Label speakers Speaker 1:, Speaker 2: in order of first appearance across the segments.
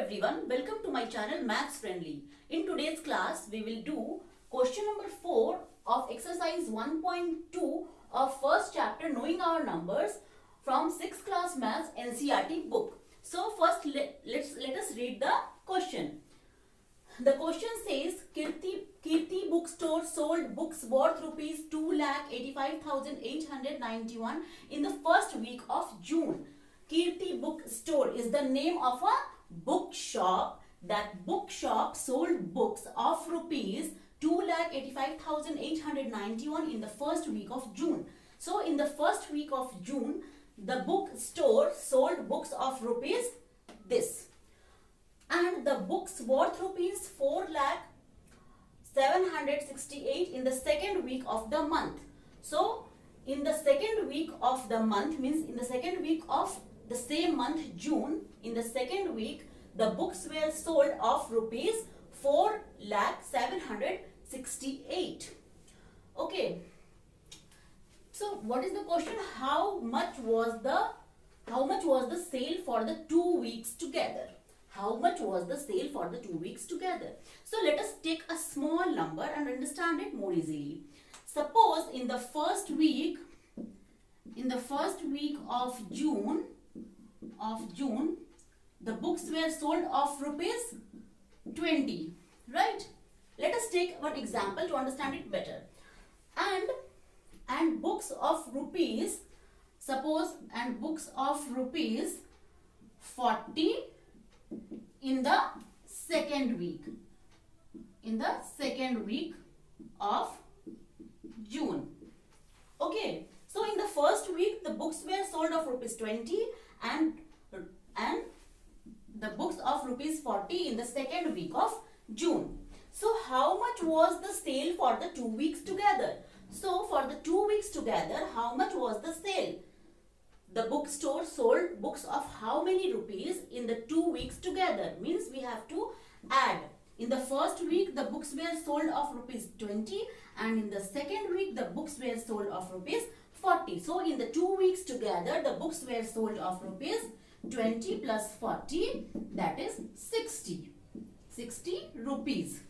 Speaker 1: everyone, welcome to my channel Maths Friendly. In today's class, we will do question number 4 of exercise 1.2 of first chapter Knowing Our Numbers from 6th class Maths NCERT book. So first let us read the question. The question says Kirti bookstore sold books worth rupees 2,85,891 in the first week of June. Kirti bookstore is the name of a bookshop. That bookshop sold books of rupees 2,85,891 in the first week of June. So in the first week of June, the bookstore sold books of rupees this. And the books worth rupees 4,768 in the second week of the month. So in the second week of the month means in the second week of the same month June, in the second week the books were sold of rupees 4,768. Okay. So what is the question? How much was the sale for the 2 weeks together? How much was the sale for the 2 weeks together? So let us take a small number and understand it more easily. Suppose in the first week of June, the books were sold of rupees 20, right? Let us take one example to understand it better. And books of rupees, suppose, and books of rupees 40 in the second week. In the second week of June. Okay. So in the first week, the books were sold of rupees 20 and the books of rupees 40 in the second week of June. So how much was the sale for the 2 weeks together? So for the 2 weeks together, how much was the sale? The bookstore sold books of how many rupees in the 2 weeks together? Means we have to add. In the first week, the books were sold of rupees 20 and in the second week, the books were sold of rupees 40. So in the 2 weeks together, the books were sold of rupees 20 plus 40, that is 60. 60 rupees.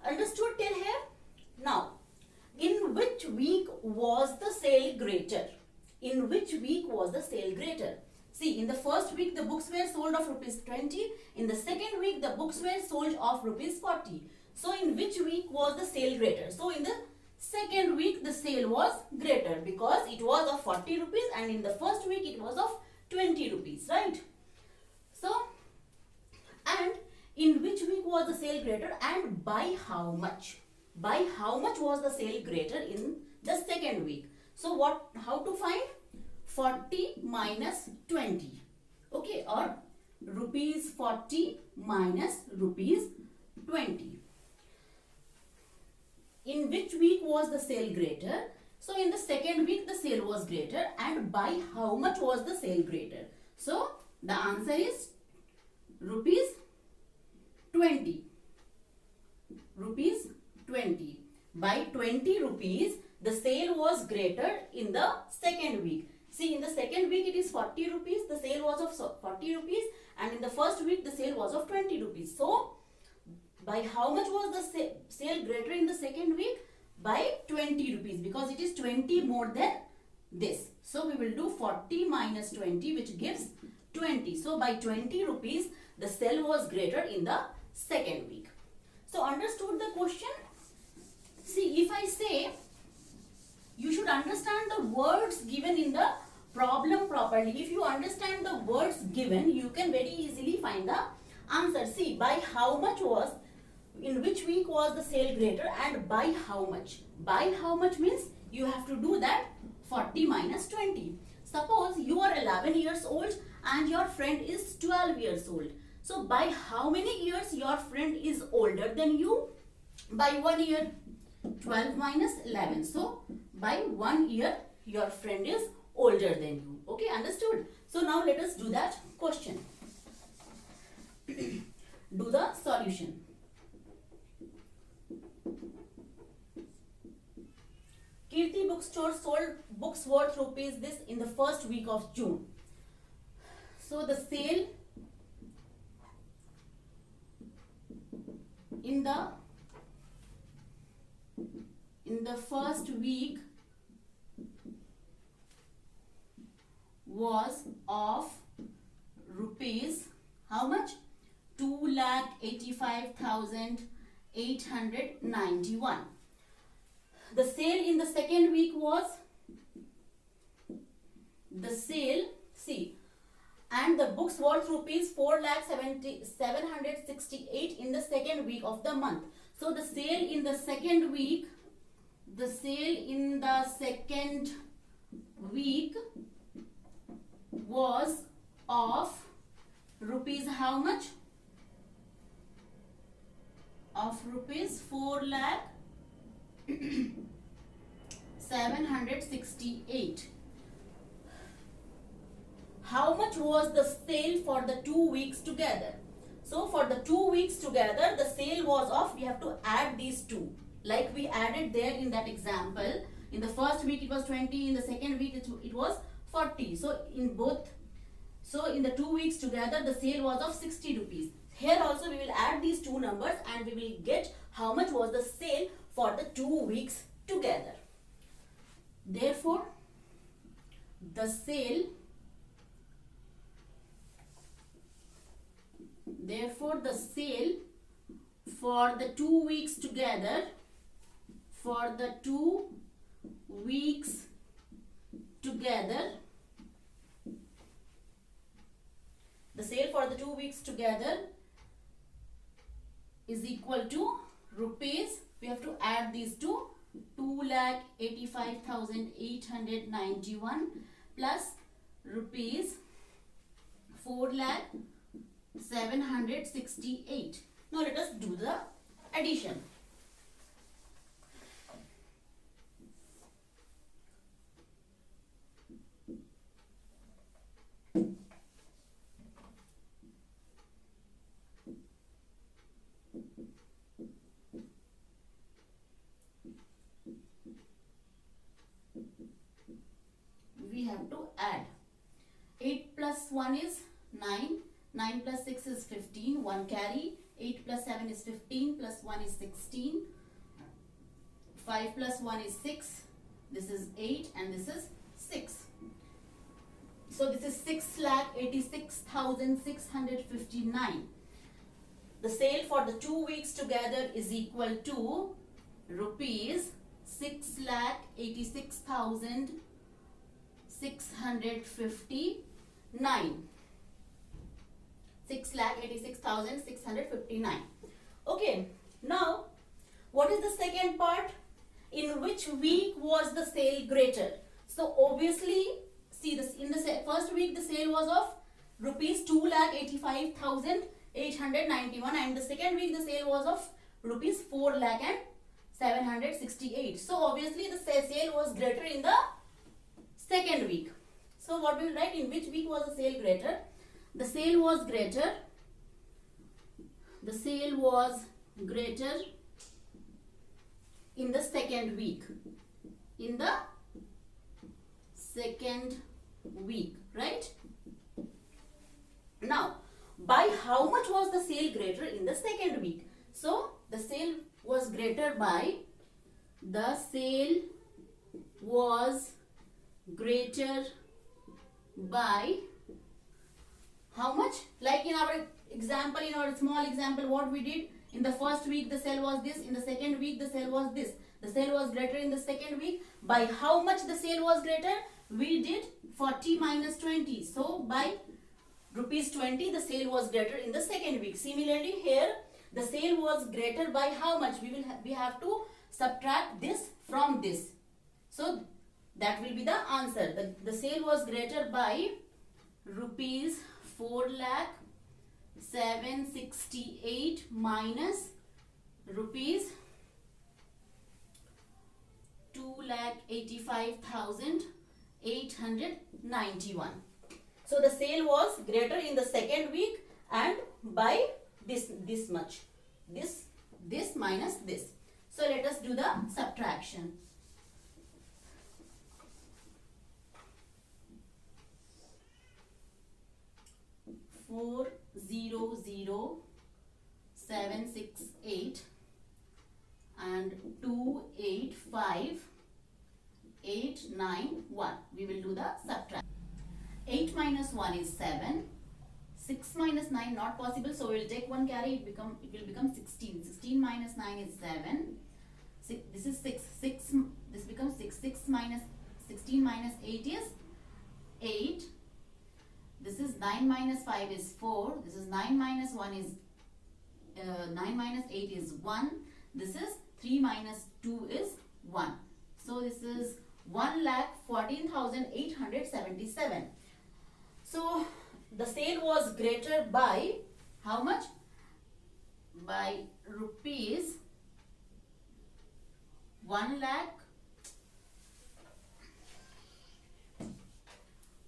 Speaker 1: Understood till here? Now, in which week was the sale greater? In which week was the sale greater? See, in the first week, the books were sold of rupees 20. In the second week, the books were sold of rupees 40. So, in which week was the sale greater? So, in the second week, the sale was greater because it was of 40 rupees and in the first week, it was of 20 rupees, right? So, and in which week was the sale greater and by how much? By how much was the sale greater in the second week? So, how to find? 40 minus 20. Okay, or rupees 40 minus rupees 20. In which week was the sale greater? So, in the second week the sale was greater and by how much was the sale greater? So, the answer is rupees 20. Rupees 20. By 20 rupees, the sale was greater in the second week. See, in the second week it is 40 rupees, the sale was of 40 rupees and in the first week the sale was of 20 rupees. So, by how much was the sale greater in the second week? By 20 rupees because it is 20 more than this. So, we will do 40 minus 20 which gives 20. So, by 20 rupees the sale was greater in the second week. So, understood the question? See, if I say you should understand the words given in the problem properly. If you understand the words given, you can very easily find the answer. See, by how much was, in which week was the sale greater and by how much? By how much means you have to do that 40 minus 20. Suppose you are 11 years old and your friend is 12 years old. So, by how many years your friend is older than you? By 1 year. 12 minus 11. So, by 1 year, your friend is older than you. Okay, understood? So, now let us do that question. Do the solution. Kirti bookstore sold books worth rupees this in the first week of June. So, the sale in the first week was of rupees how much? 2,85,891. The sale in the second week was the sale, see, and the books worth rupees 4,768 in the second week of the month. So the sale in the second week, was of rupees how much? Of rupees 4,768. How much was the sale for the 2 weeks together? So for the 2 weeks together, the sale was of, we have to add these two. Like we added there in that example. In the first week it was 20, in the second week it was 40. So in the 2 weeks together, the sale was of 60 rupees. Here also we will add these two numbers and we will get how much was the sale for the 2 weeks together. Therefore, the sale for the 2 weeks together, the sale for the 2 weeks together is equal to rupees, we have to add these two, 2,85,891 plus rupees 4,768. Now let us do the addition. We have to add. 8 plus 1 is 9. 9 plus 6 is 15. 1 carry. 8 plus 7 is 15. Plus 1 is 16. 5 plus 1 is 6. This is 8 and this is 6. So this is 6,86,659. The sale for the 2 weeks together is equal to rupees 6,86,659. 6,86,659. Okay, now what is the second part? In which week was the sale greater? So obviously, see this, in the first week the sale was of rupees 2,85,891 and the second week the sale was of rupees 4,768. So obviously the sale was greater in the second week. So what we will write, in which week was the sale greater? The sale was greater in the second week. In the second week, right? Now, by how much was the sale greater in the second week? So, the sale was greater by, how much? Like in our example, in our small example, what we did, in the first week the sale was this, in the second week the sale was this. The sale was greater in the second week. By how much the sale was greater? We did 40 minus 20. So by rupees 20 the sale was greater in the second week. Similarly here the sale was greater by how much? We have to subtract this from this. So that will be the answer. The sale was greater by rupees 4,768 minus rupees 2,85,891. So the sale was greater in the second week and by this much. This minus this. So let us do the subtraction. 4,006 768 and 285 891. We will do the subtraction. 8 minus 1 is 7. 6 minus 9 not possible, so we will take one carry. It will become 16. 16 minus 9 is 7. This is 6. This becomes 6. 16 minus 8 is 8. This is 9 minus 5 is 4. This is 9 minus 1 is 9 minus 8 is 1. This is 3 minus 2 is 1. So this is 1,14,877. So the sale was greater by how much? By rupees 1 lakh,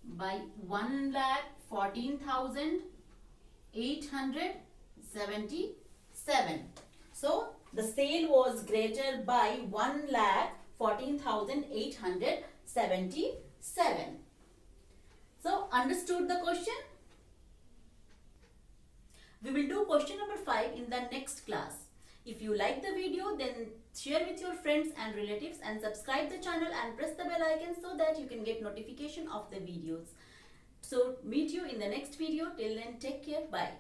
Speaker 1: by 1,14,877. So the sale was greater by 1,14,877. So understood the question? We will do question number 5 in the next class. If you like the video, then share with your friends and relatives and subscribe the channel and press the bell icon so that you can get notification of the videos. So meet you in the next video. Till then, take care. Bye.